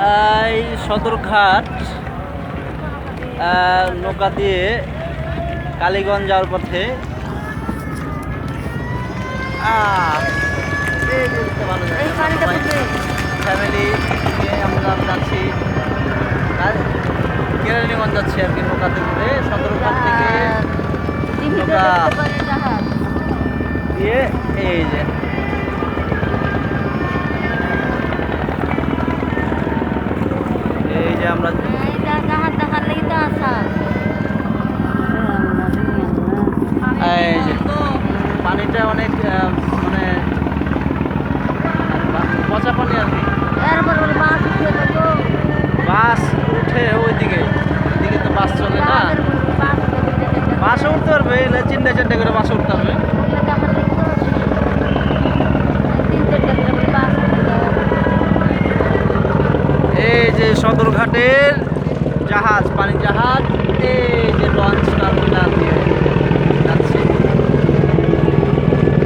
এই সদরঘাট নৌকা দিয়ে কালীগঞ্জ যাওয়ার পথে ফ্যামিলি নিয়ে আমরা যাচ্ছি কেরানীগঞ্জ যাচ্ছি আর কি নৌকাতে করে সদরঘাট থেকে নৌকা দিয়ে এই যে আমরা এই যে পানিটা অনেক মানে পচা পানি আর কি বাস উঠে ওইদিকে এদিকে তো বাস চলে না বাসে উঠতে পারবে চিন্তা চিন্তা করে বাসে উঠতে হবে এই যে সদরঘাটের জাহাজ পানি জাহাজ এই যে লঞ্চ টার্মিনাল